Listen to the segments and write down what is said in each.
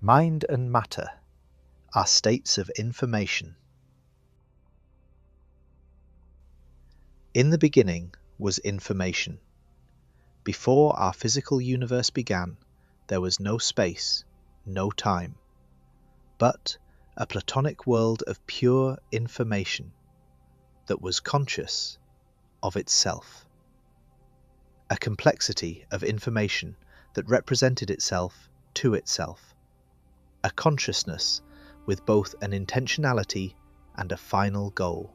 Mind and matter are states of information. In the beginning was information. Before our physical universe began, there was no space, no time, but a Platonic world of pure information that was conscious of itself. A complexity of information that represented itself to itself. A consciousness with both an intentionality and a final goal.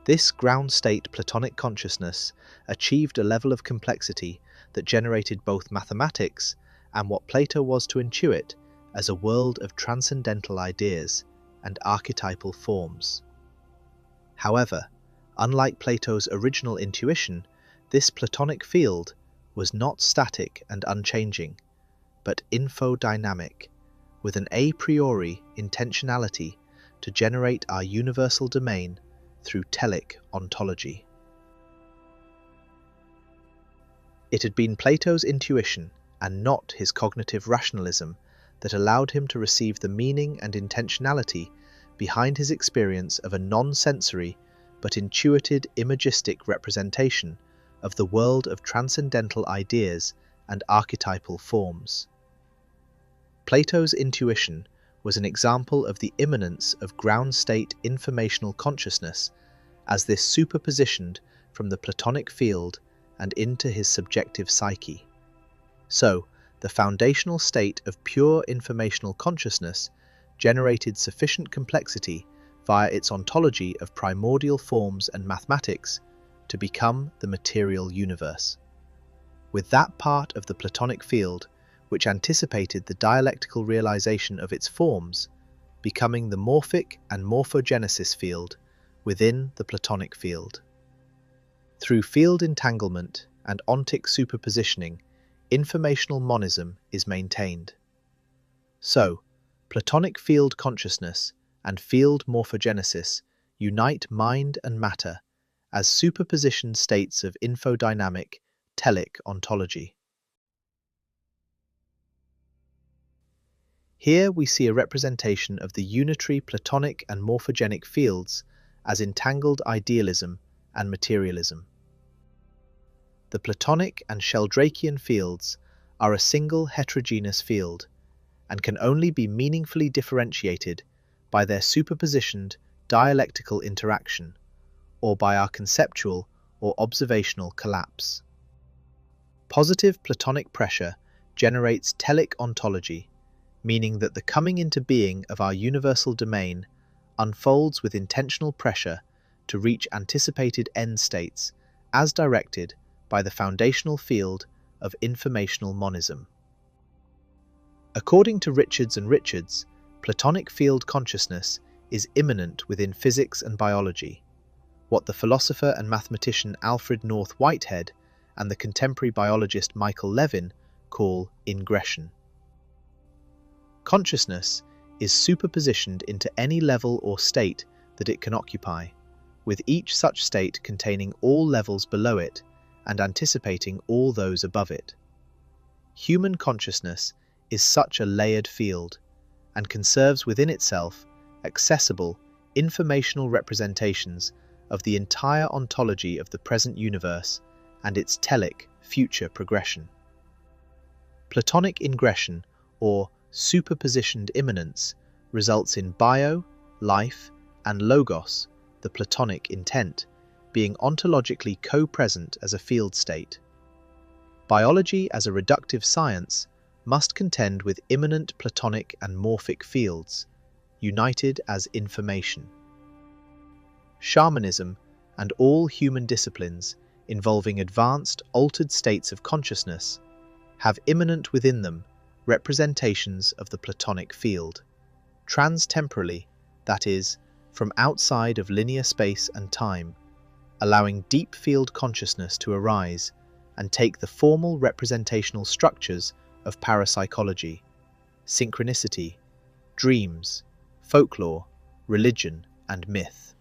This ground state Platonic consciousness achieved a level of complexity that generated both mathematics and what Plato was to intuit as a world of transcendental ideas and archetypal forms. However, unlike Plato's original intuition, this Platonic field was not static and unchanging, but infodynamic, with an a priori intentionality to generate our universal domain through Telic ontology. It had been Plato's intuition and not his cognitive rationalism that allowed him to receive the meaning and intentionality behind his experience of a non-sensory but intuited imagistic representation of the world of transcendental ideas and archetypal forms. Plato's intuition was an example of the immanence of ground state informational consciousness as this superpositioned from the Platonic field and into his subjective psyche. So, the foundational state of pure informational consciousness generated sufficient complexity via its ontology of primordial forms and mathematics to become the material universe. With that part of the Platonic field which anticipated the dialectical realization of its forms, becoming the morphic and morphogenesis field within the Platonic field. Through field entanglement and ontic superpositioning, informational monism is maintained. So, Platonic field consciousness and field morphogenesis unite mind and matter as superpositioned states of infodynamic Telic ontology. Here we see a representation of the unitary Platonic and morphogenic fields as entangled idealism and materialism. The Platonic and Sheldrakean fields are a single heterogeneous field and can only be meaningfully differentiated by their superpositioned dialectical interaction or by our conceptual or observational collapse. Positive Platonic pressure generates Telic ontology, meaning that the coming into being of our universal domain unfolds with intentional pressure to reach anticipated end states as directed by the foundational field of informational monism. According to Richards and Richards, Platonic field consciousness is immanent within physics and biology, what the philosopher and mathematician Alfred North Whitehead and the contemporary biologist Michael Levin call ingression. Consciousness is superpositioned into any level or state that it can occupy, with each such state containing all levels below it and anticipating all those above it. Human consciousness is such a layered field and conserves within itself accessible, informational representations of the entire ontology of the present universe and its telic future progression. Platonic ingression, or superpositioned immanence, results in bio, life, and logos, the Platonic intent, being ontologically co-present as a field state. Biology as a reductive science must contend with immanent Platonic and morphic fields, united as information. Shamanism and all human disciplines involving advanced, altered states of consciousness have immanent within them representations of the Platonic field, trans-temporally, that is, from outside of linear space and time, allowing deep field consciousness to arise and take the formal representational structures of parapsychology, synchronicity, dreams, folklore, religion, and myth.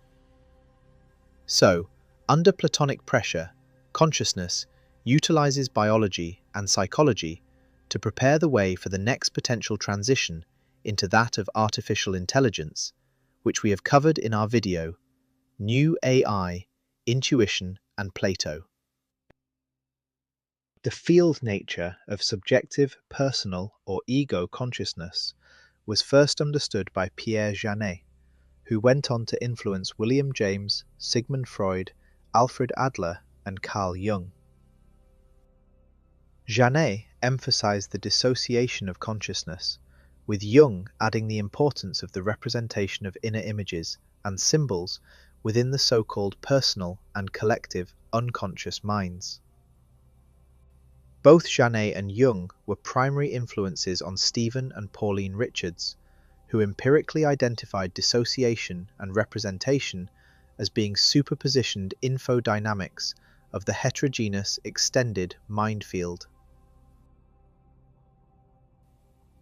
So, under Platonic pressure, consciousness utilizes biology and psychology to prepare the way for the next potential transition into that of artificial intelligence, which we have covered in our video, New AI, Intuition and Plato. The field nature of subjective, personal, or ego consciousness was first understood by Pierre Janet, who went on to influence William James, Sigmund Freud, Alfred Adler, and Carl Jung. Janet emphasized the dissociation of consciousness, with Jung adding the importance of the representation of inner images and symbols within the so-called personal and collective unconscious minds. Both Janet and Jung were primary influences on Steven and Pauline Richards, who empirically identified dissociation and representation as being superpositioned infodynamics of the heterogeneous extended mind field.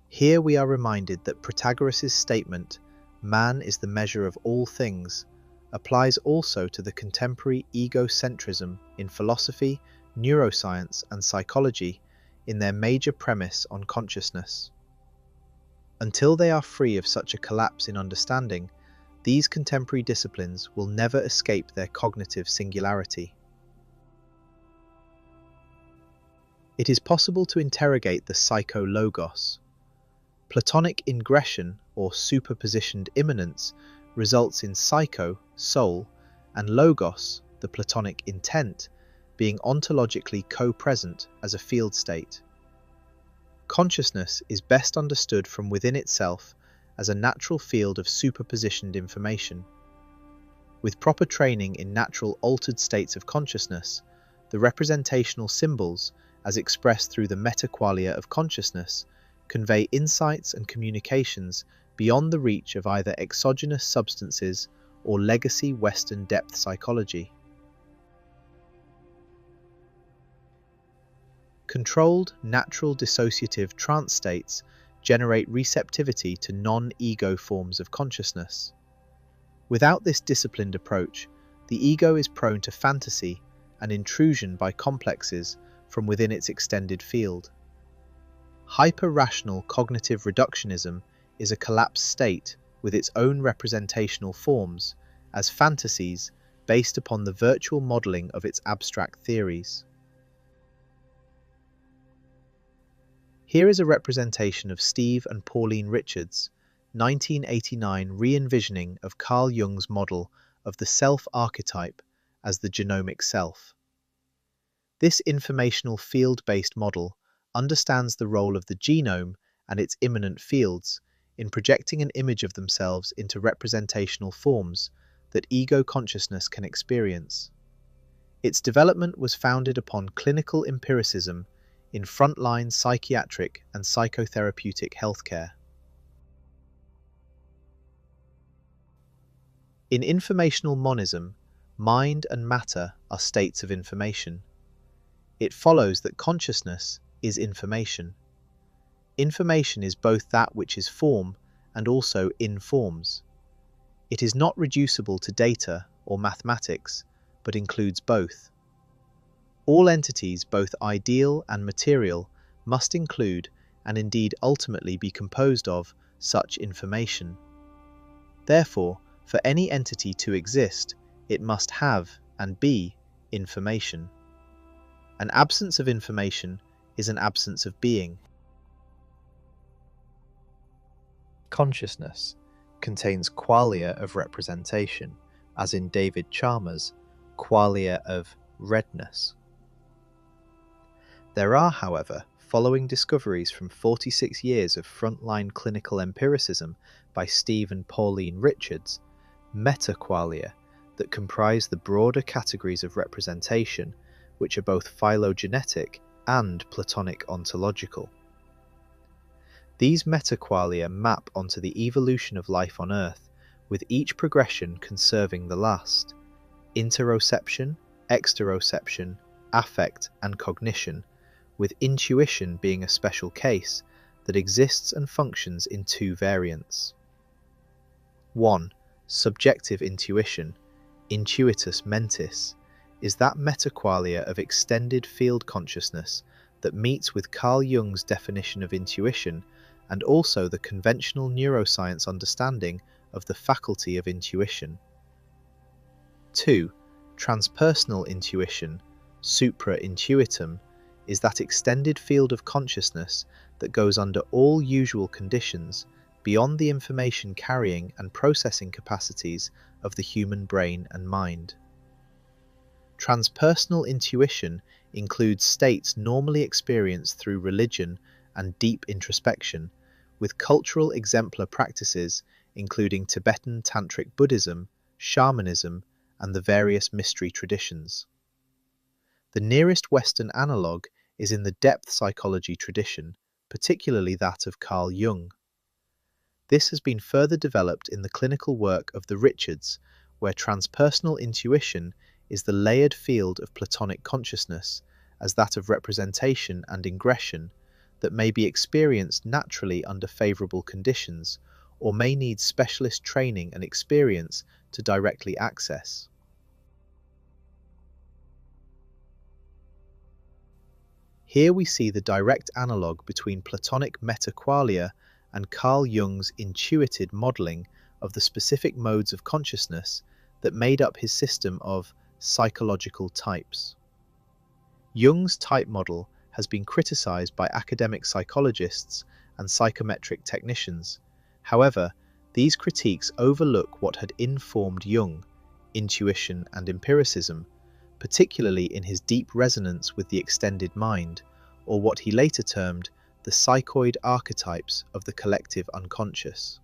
Here we are reminded that Protagoras' statement, "Man is the measure of all things," applies also to the contemporary egocentrism in philosophy, neuroscience, and psychology in their major premise on consciousness. Until they are free of such a collapse in understanding, these contemporary disciplines will never escape their cognitive singularity. It is possible to interrogate the Psycho-Logos. Platonic ingression, or superpositioned immanence, results in psycho, soul, and logos, the Platonic intent, being ontologically co-present as a field state. Consciousness is best understood from within itself as a natural field of superpositioned information. With proper training in natural altered states of consciousness, the representational symbols, as expressed through the Meta-Qualia of Consciousness, convey insights and communications beyond the reach of either exogenous substances or legacy Western depth psychology. Controlled, natural dissociative trance states generate receptivity to non-ego forms of consciousness. Without this disciplined approach, the ego is prone to fantasy and intrusion by complexes from within its extended field. Hyper-rational cognitive reductionism is a collapsed state with its own representational forms as fantasies based upon the virtual modeling of its abstract theories. Here is a representation of Steve and Pauline Richards' 1989 re-envisioning of Carl Jung's model of the self-archetype as the genomic self. This informational field-based model understands the role of the genome and its immanent fields in projecting an image of themselves into representational forms that ego consciousness can experience. Its development was founded upon clinical empiricism in frontline psychiatric and psychotherapeutic healthcare. In informational monism, mind and matter are states of information. It follows that consciousness is information. Information is both that which is form and also informs. It is not reducible to data or mathematics, but includes both. All entities, both ideal and material, must include, and indeed ultimately be composed of, such information. Therefore, for any entity to exist, it must have and be information. An absence of information is an absence of being. Consciousness contains qualia of representation, as in David Chalmers' qualia of redness. There are, however, following discoveries from 46 years of frontline clinical empiricism by Steven Pauline Richards, meta-qualia, that comprise the broader categories of representation, which are both phylogenetic and Platonic ontological. These meta-qualia map onto the evolution of life on Earth, with each progression conserving the last: interoception, exteroception, affect, and cognition, with intuition being a special case that exists and functions in two variants. 1. Subjective intuition, intuitus mentis, is that meta-qualia of extended field consciousness that meets with Carl Jung's definition of intuition and also the conventional neuroscience understanding of the faculty of intuition. 2. Transpersonal intuition, supra-intuitum, is that extended field of consciousness that goes under all usual conditions beyond the information carrying and processing capacities of the human brain and mind. Transpersonal intuition includes states normally experienced through religion and deep introspection, with cultural exemplar practices including Tibetan Tantric Buddhism, shamanism, and the various mystery traditions. The nearest Western analogue is in the depth psychology tradition, particularly that of Carl Jung. This has been further developed in the clinical work of the Richards, where transpersonal intuition is the layered field of Platonic consciousness, as that of representation and ingression, that may be experienced naturally under favourable conditions, or may need specialist training and experience to directly access. Here we see the direct analogue between Platonic Meta-Qualia and Carl Jung's intuited modelling of the specific modes of consciousness that made up his system of psychological types. Jung's type model has been criticised by academic psychologists and psychometric technicians. However, these critiques overlook what had informed Jung, intuition and empiricism, particularly in his deep resonance with the extended mind, or what he later termed the psychoid archetypes of the collective unconscious.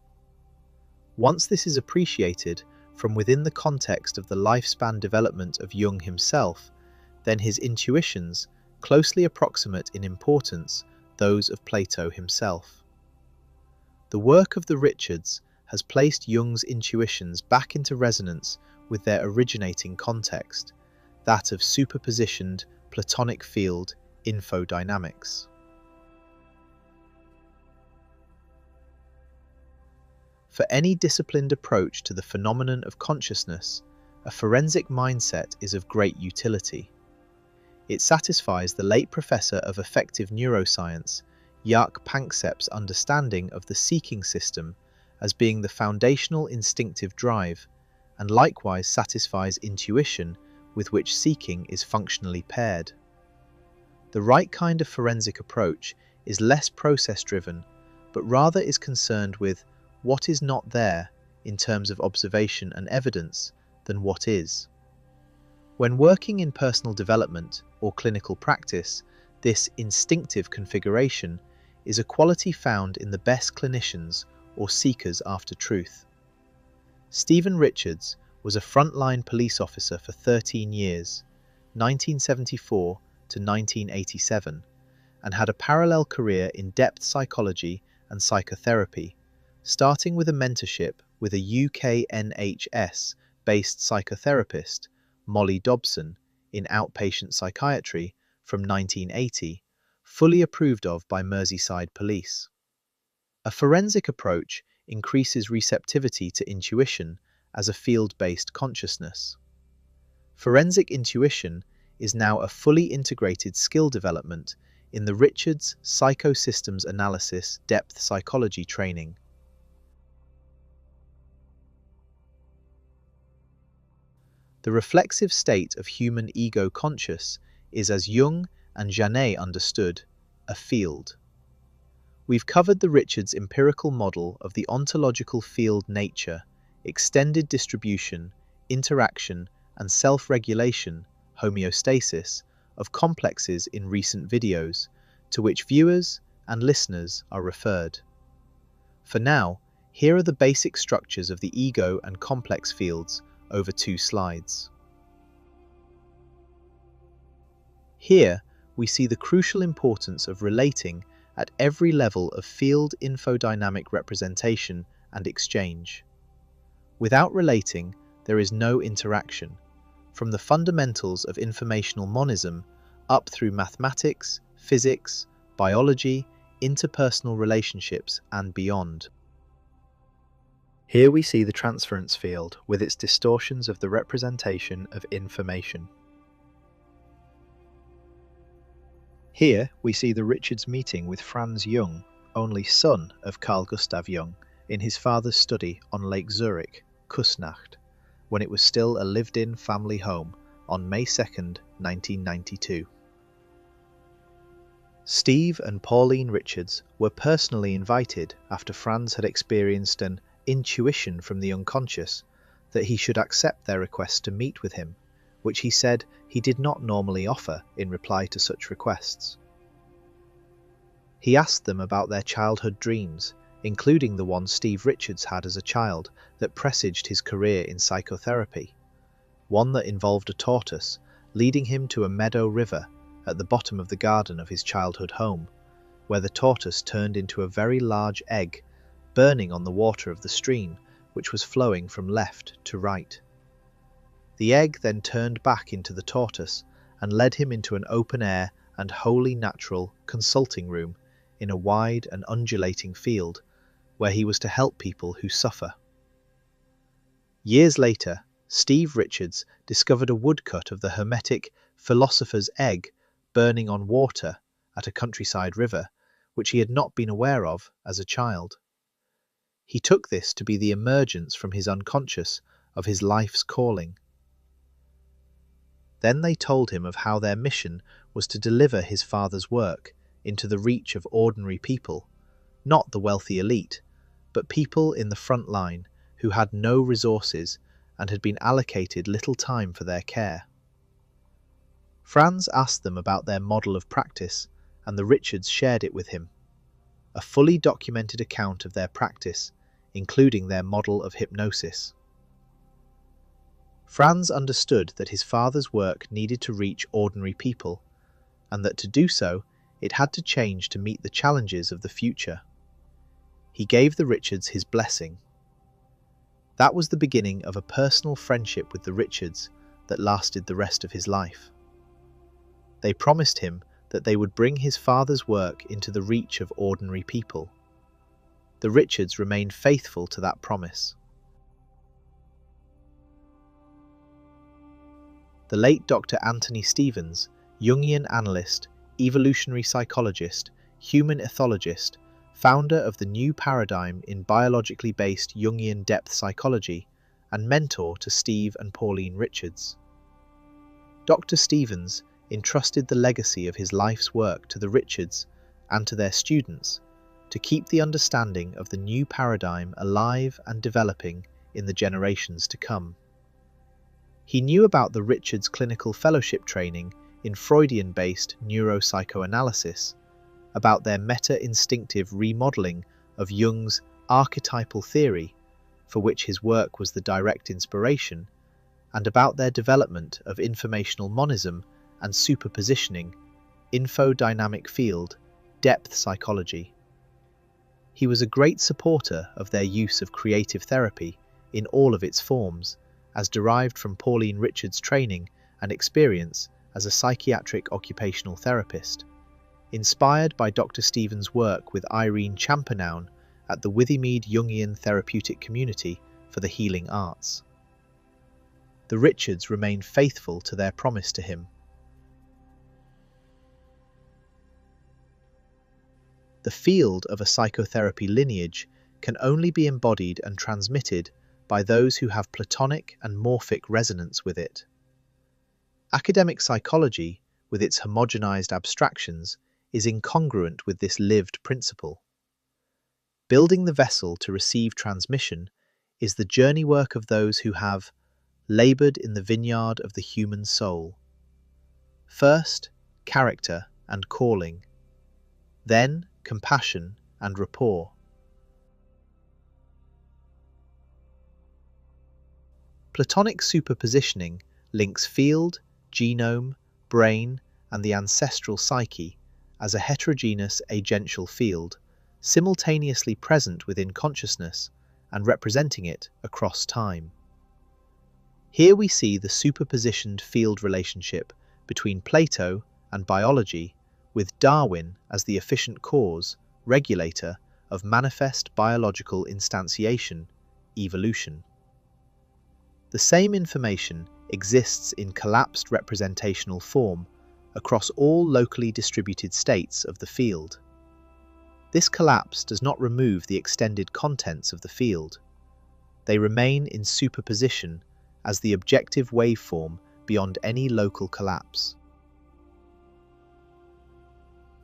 Once this is appreciated from within the context of the lifespan development of Jung himself, then his intuitions closely approximate in importance those of Plato himself. The work of the Richards has placed Jung's intuitions back into resonance with their originating context, that of superpositioned Platonic field infodynamics. For any disciplined approach to the phenomenon of consciousness, a forensic mindset is of great utility. It satisfies the late professor of affective neuroscience, Jaak Panksepp's understanding of the seeking system as being the foundational instinctive drive, and likewise satisfies intuition with which seeking is functionally paired. The right kind of forensic approach is less process-driven, but rather is concerned with what is not there in terms of observation and evidence than what is. When working in personal development or clinical practice, this instinctive configuration is a quality found in the best clinicians or seekers after truth. Steven Richards was a frontline police officer for 13 years, 1974 to 1987, and had a parallel career in depth psychology and psychotherapy, starting with a mentorship with a UK NHS-based psychotherapist, Molly Dobson, in outpatient psychiatry from 1980, fully approved of by Merseyside Police. A forensic approach increases receptivity to intuition as a field-based consciousness. Forensic intuition is now a fully integrated skill development in the Richards Psycho-Systems Analysis depth psychology training. The reflexive state of human ego conscious is, as Jung and Janet understood, a field. We've covered the Richards empirical model of the ontological field nature, extended distribution, interaction, and self-regulation, homeostasis, of complexes in recent videos, to which viewers and listeners are referred. For now, here are the basic structures of the ego and complex fields over 2 slides. Here, we see the crucial importance of relating at every level of field infodynamic representation and exchange. Without relating, there is no interaction, from the fundamentals of informational monism up through mathematics, physics, biology, interpersonal relationships, and beyond. Here we see the transference field with its distortions of the representation of information. Here we see the Richards meeting with Franz Jung, only son of Carl Gustav Jung, in his father's study on Lake Zurich, Kusnacht, when it was still a lived-in family home on May 2nd, 1992. Steve and Pauline Richards were personally invited after Franz had experienced an intuition from the unconscious that he should accept their request to meet with him, which he said he did not normally offer in reply to such requests. He asked them about their childhood dreams, including the one Steve Richards had as a child that presaged his career in psychotherapy, one that involved a tortoise leading him to a meadow river at the bottom of the garden of his childhood home, where the tortoise turned into a very large egg, burning on the water of the stream, which was flowing from left to right. The egg then turned back into the tortoise and led him into an open-air and wholly natural consulting room in a wide and undulating field, where he was to help people who suffer. Years later, Steve Richards discovered a woodcut of the Hermetic philosopher's egg burning on water at a countryside river, which he had not been aware of as a child. He took this to be the emergence from his unconscious of his life's calling. Then they told him of how their mission was to deliver his father's work into the reach of ordinary people, not the wealthy elite, but people in the front line who had no resources and had been allocated little time for their care. Franz asked them about their model of practice, and the Richards shared it with him. A fully documented account of their practice, including their model of hypnosis. Franz understood that his father's work needed to reach ordinary people, and that to do so, it had to change to meet the challenges of the future. He gave the Richards his blessing. That was the beginning of a personal friendship with the Richards that lasted the rest of his life. They promised him that they would bring his father's work into the reach of ordinary people. The Richards remained faithful to that promise. The late Dr. Anthony Stevens, Jungian analyst, evolutionary psychologist, human ethologist, founder of the new paradigm in biologically based Jungian depth psychology, and mentor to Steve and Pauline Richards. Dr. Stevens entrusted the legacy of his life's work to the Richards and to their students to keep the understanding of the new paradigm alive and developing in the generations to come. He knew about the Richards clinical fellowship training in Freudian-based neuropsychoanalysis, about their meta-instinctive remodeling of Jung's archetypal theory, for which his work was the direct inspiration, and about their development of informational monism and superpositioning, infodynamic field, depth psychology. He was a great supporter of their use of creative therapy in all of its forms, as derived from Pauline Richards' training and experience as a psychiatric occupational therapist, inspired by Dr. Stevens' work with Irene Champernowne at the Withymead Jungian Therapeutic Community for the Healing Arts. The Richards remained faithful to their promise to him. The field of a psychotherapy lineage can only be embodied and transmitted by those who have Platonic and Morphic resonance with it. Academic psychology, with its homogenized abstractions, is incongruent with this lived principle. Building the vessel to receive transmission is the journey work of those who have labored in the vineyard of the human soul. First, character and calling, then compassion and rapport. Platonic superpositioning links field, genome, brain, and the ancestral psyche as a heterogeneous agential field, simultaneously present within consciousness and representing it across time. Here we see the superpositioned field relationship between Plato and biology, with Darwin as the efficient cause, regulator of manifest biological instantiation, evolution. The same information exists in collapsed representational form across all locally distributed states of the field. This collapse does not remove the extended contents of the field. They remain in superposition as the objective waveform beyond any local collapse.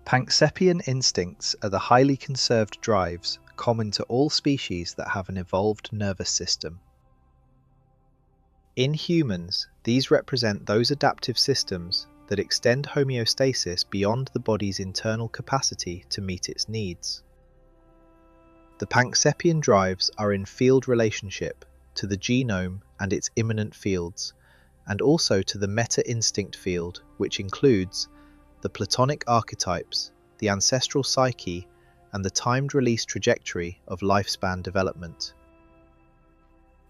Pankseppian instincts are the highly conserved drives common to all species that have an evolved nervous system. In humans, these represent those adaptive systems that extend homeostasis beyond the body's internal capacity to meet its needs. The Pankseppian drives are in field relationship to the genome and its immanent fields, and also to the meta-instinct field, which includes the Platonic archetypes, the ancestral psyche, and the timed release trajectory of lifespan development.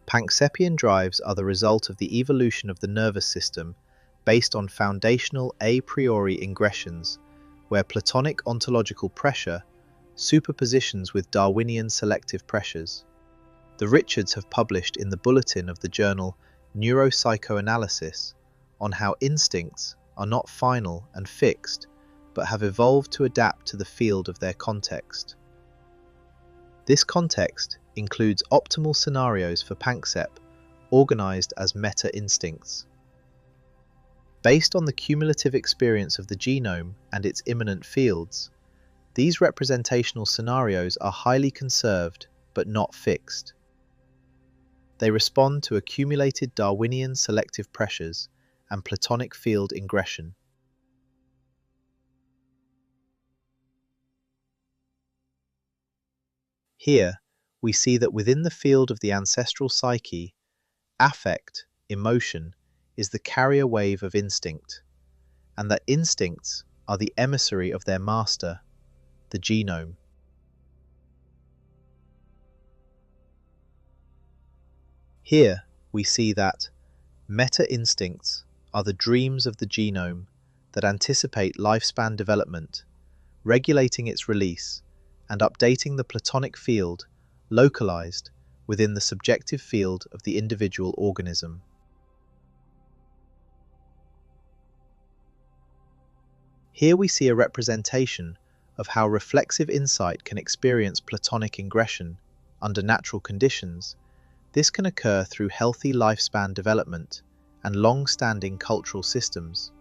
Pankseppian drives are the result of the evolution of the nervous system based on foundational a priori ingressions, where Platonic ontological pressure superpositions with Darwinian selective pressures. The Richards have published in the bulletin of the journal Neuropsychoanalysis on how instincts are not final and fixed, but have evolved to adapt to the field of their context. This context includes optimal scenarios for Panksepp, organized as meta-instincts. Based on the cumulative experience of the genome and its immanent fields, these representational scenarios are highly conserved but not fixed. They respond to accumulated Darwinian selective pressures and Platonic field ingression. Here, we see that within the field of the ancestral psyche, affect, emotion, is the carrier wave of instinct, and that instincts are the emissary of their master, the genome. Here, we see that meta-instincts are the dreams of the genome that anticipate lifespan development, regulating its release, and updating the Platonic field localized within the subjective field of the individual organism. Here we see a representation of how reflexive insight can experience Platonic ingression under natural conditions. This can occur through healthy lifespan development and long-standing cultural systems.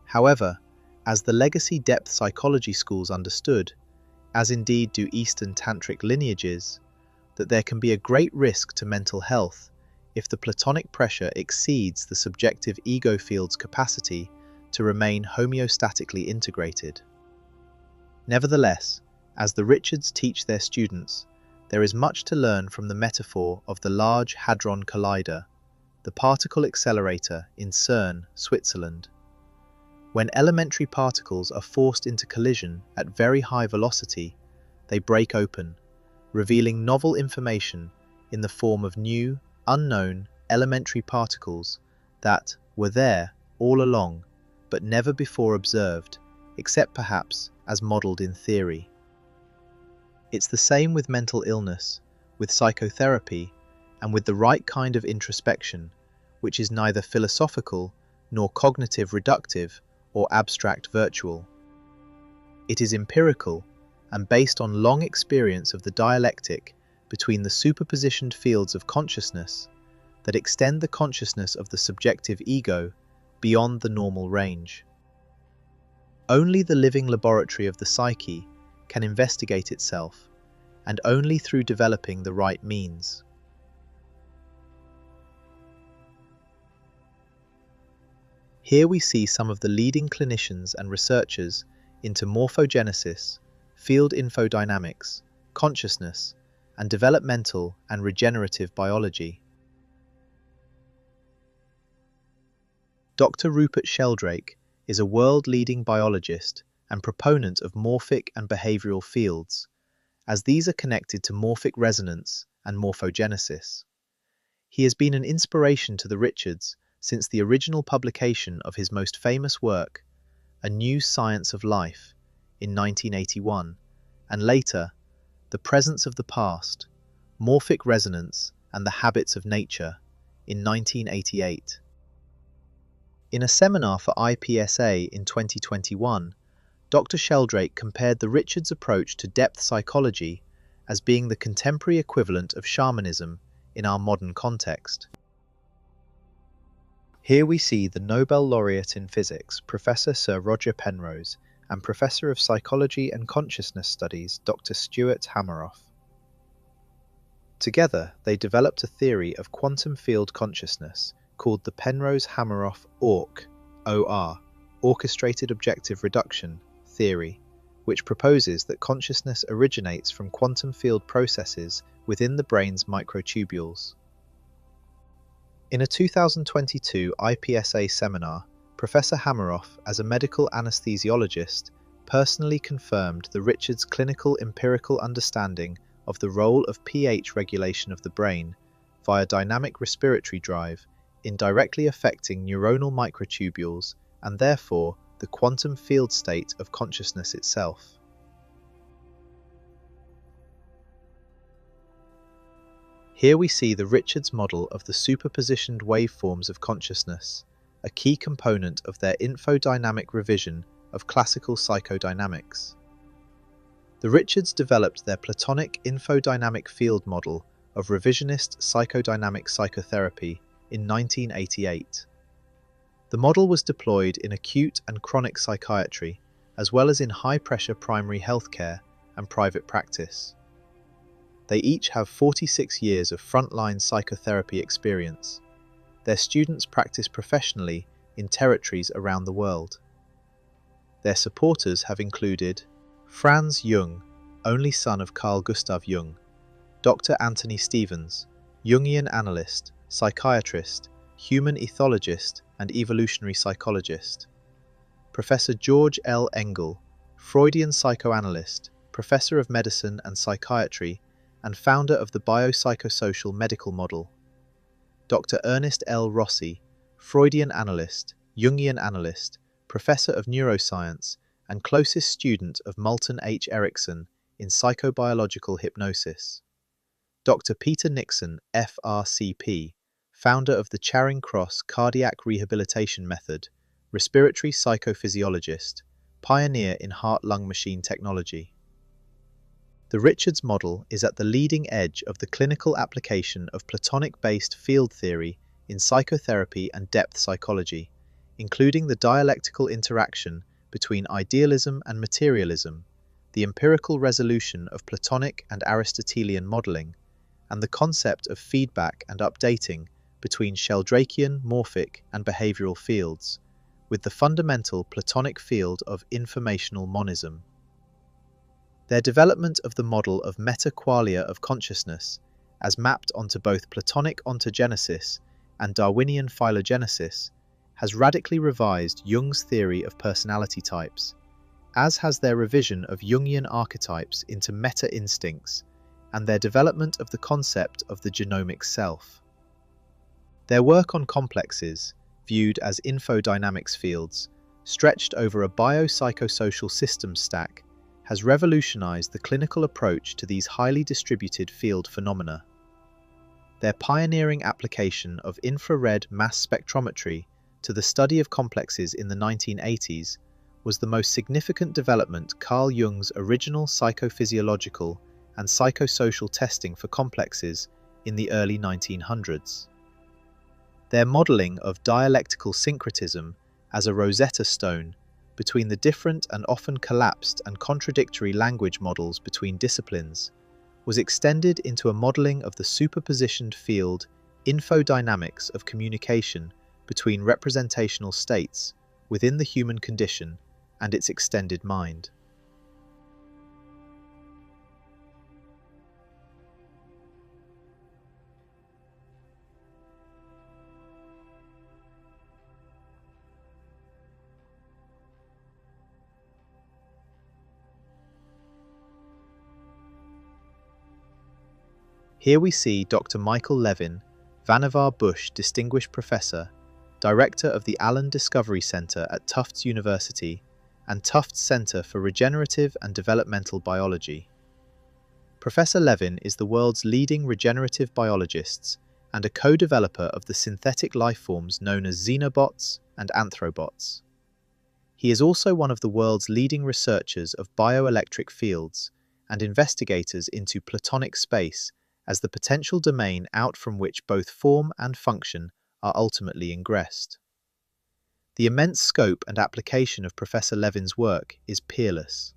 However, as the legacy depth psychology schools understood, as indeed do Eastern tantric lineages, that there can be a great risk to mental health if the Platonic pressure exceeds the subjective ego field's capacity to remain homeostatically integrated. Nevertheless, as the Richards teach their students, there is much to learn from the metaphor of the Large Hadron Collider, the particle accelerator in CERN, Switzerland. When elementary particles are forced into collision at very high velocity, they break open, revealing novel information in the form of new, unknown elementary particles that were there all along, but never before observed, except perhaps as modelled in theory. It's the same with mental illness, with psychotherapy, and with the right kind of introspection, which is neither philosophical nor cognitive reductive or abstract virtual. It is empirical and based on long experience of the dialectic between the superpositioned fields of consciousness that extend the consciousness of the subjective ego beyond the normal range. Only the living laboratory of the psyche can investigate itself, and only through developing the right means. Here we see some of the leading clinicians and researchers into morphogenesis, field infodynamics, consciousness, and developmental and regenerative biology. Dr. Rupert Sheldrake is a world-leading biologist and proponent of morphic and behavioral fields, as these are connected to morphic resonance and morphogenesis. He has been an inspiration to the Richards since the original publication of his most famous work, A New Science of Life, in 1981, and later, The Presence of the Past, Morphic Resonance and the Habits of Nature, in 1988. In a seminar for IPSA in 2021, Dr. Sheldrake compared the Richards approach to depth psychology as being the contemporary equivalent of shamanism in our modern context. Here we see the Nobel laureate in physics, Professor Sir Roger Penrose, and Professor of Psychology and Consciousness Studies, Dr. Stuart Hameroff. Together, they developed a theory of quantum field consciousness called the Penrose-Hameroff OR, Orchestrated Objective Reduction, theory, which proposes that consciousness originates from quantum field processes within the brain's microtubules. In a 2022 IPSA seminar, Professor Hameroff, as a medical anesthesiologist, personally confirmed the Richards' clinical empirical understanding of the role of pH regulation of the brain via dynamic respiratory drive in directly affecting neuronal microtubules and therefore the quantum field state of consciousness itself. Here we see the Richards model of the superpositioned waveforms of consciousness, a key component of their infodynamic revision of classical psychodynamics. The Richards developed their Platonic infodynamic field model of revisionist psychodynamic psychotherapy in 1988. The model was deployed in acute and chronic psychiatry, as well as in high-pressure primary healthcare and private practice. They each have 46 years of frontline psychotherapy experience. Their students practice professionally in territories around the world. Their supporters have included Franz Jung, only son of Carl Gustav Jung, Dr. Anthony Stevens, Jungian analyst, psychiatrist, human ethologist, and evolutionary psychologist, Professor George L. Engel, Freudian psychoanalyst, professor of medicine and psychiatry, and founder of the biopsychosocial medical model, Dr. Ernest L. Rossi, Freudian analyst, Jungian analyst, professor of neuroscience, and closest student of Moulton H. Erickson in psychobiological hypnosis, Dr. Peter Nixon, FRCP, founder of the Charing Cross Cardiac Rehabilitation Method, respiratory psychophysiologist, pioneer in heart-lung machine technology. The Richards model is at the leading edge of the clinical application of Platonic-based field theory in psychotherapy and depth psychology, including the dialectical interaction between idealism and materialism, the empirical resolution of Platonic and Aristotelian modeling, and the concept of feedback and updating between Sheldrakean, morphic, and behavioral fields, with the fundamental Platonic field of informational monism. Their development of the model of Meta-Qualia of Consciousness, as mapped onto both Platonic ontogenesis and Darwinian phylogenesis, has radically revised Jung's theory of personality types, as has their revision of Jungian archetypes into meta-instincts and their development of the concept of the genomic self. Their work on complexes, viewed as infodynamics fields, stretched over a biopsychosocial systems stack, has revolutionized the clinical approach to these highly distributed field phenomena. Their pioneering application of infrared mass spectrometry to the study of complexes in the 1980s was the most significant development Carl Jung's original psychophysiological and psychosocial testing for complexes in the early 1900s. Their modeling of dialectical syncretism as a Rosetta Stone between the different and often collapsed and contradictory language models between disciplines was extended into a modeling of the superpositioned field infodynamics of communication between representational states within the human condition and its extended mind. Here we see Dr. Michael Levin, Vannevar Bush Distinguished Professor, Director of the Allen Discovery Center at Tufts University and Tufts Center for Regenerative and Developmental Biology. Professor Levin is the world's leading regenerative biologist and a co-developer of the synthetic lifeforms known as xenobots and anthrobots. He is also one of the world's leading researchers of bioelectric fields and investigators into Platonic space as the potential domain out from which both form and function are ultimately ingressed. The immense scope and application of Professor Levin's work is peerless.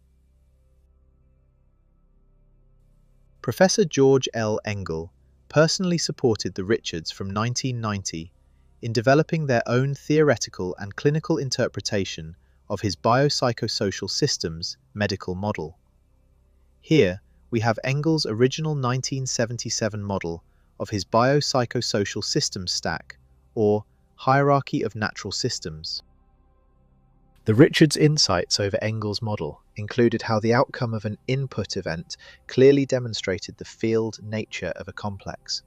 Professor George L. Engel personally supported the Richards from 1990 in developing their own theoretical and clinical interpretation of his biopsychosocial systems medical model. Here, we have Engel's original 1977 model of his biopsychosocial systems stack, or hierarchy of natural systems. The Richards' insights over Engel's model included how the outcome of an input event clearly demonstrated the field nature of a complex.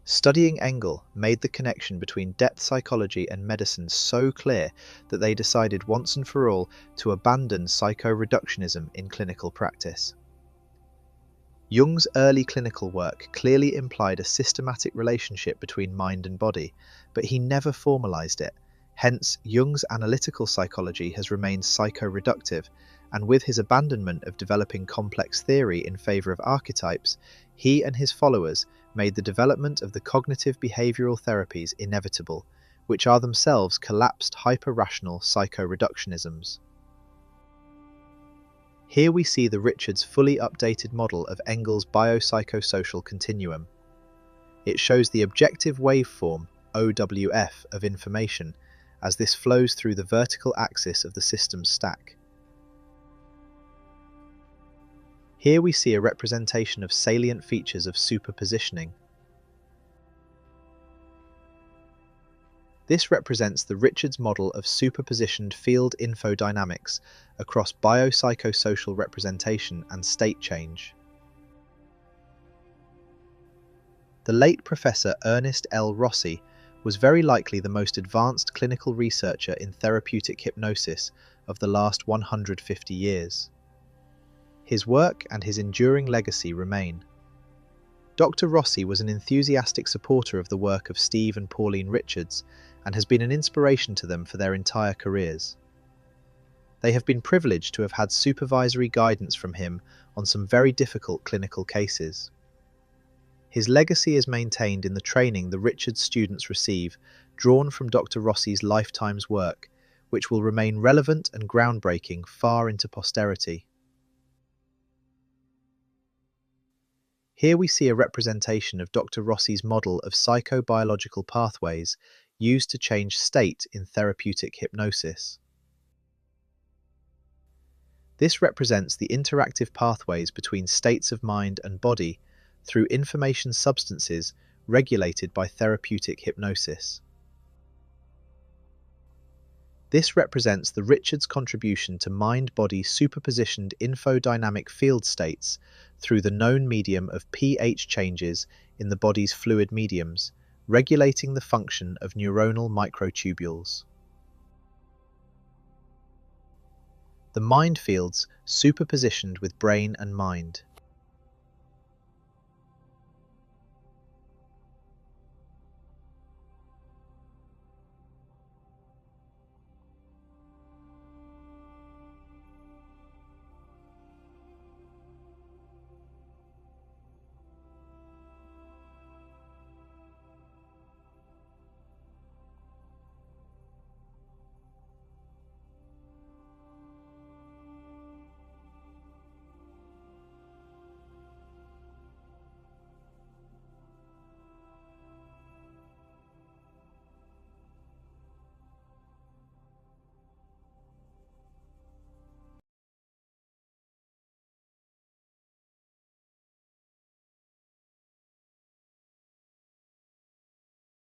Studying Engel made the connection between depth psychology and medicine so clear that they decided once and for all to abandon psycho-reductionism in clinical practice. Jung's early clinical work clearly implied a systematic relationship between mind and body, but he never formalized it. Hence, Jung's analytical psychology has remained psycho-reductive, and with his abandonment of developing complex theory in favor of archetypes, he and his followers made the development of the cognitive behavioral therapies inevitable, which are themselves collapsed hyper-rational psycho-reductionisms. Here we see the Richards' fully updated model of Engel's biopsychosocial continuum. It shows the objective waveform, OWF, of information, as this flows through the vertical axis of the system's stack. Here we see a representation of salient features of superpositioning. This represents the Richards model of superpositioned field infodynamics across biopsychosocial representation and state change. The late Professor Ernest L. Rossi was very likely the most advanced clinical researcher in therapeutic hypnosis of the last 150 years. His work and his enduring legacy remain. Dr. Rossi was an enthusiastic supporter of the work of Steven Pauline Richards and has been an inspiration to them for their entire careers. They have been privileged to have had supervisory guidance from him on some very difficult clinical cases. His legacy is maintained in the training the Richards students receive, drawn from Dr. Rossi's lifetime's work, which will remain relevant and groundbreaking far into posterity. Here we see a representation of Dr. Rossi's model of psychobiological pathways used to change state in therapeutic hypnosis. This represents the interactive pathways between states of mind and body through information substances regulated by therapeutic hypnosis. This represents the Richards' contribution to mind-body superpositioned infodynamic field states through the known medium of pH changes in the body's fluid mediums, regulating the function of neuronal microtubules. The mind fields superpositioned with brain and mind.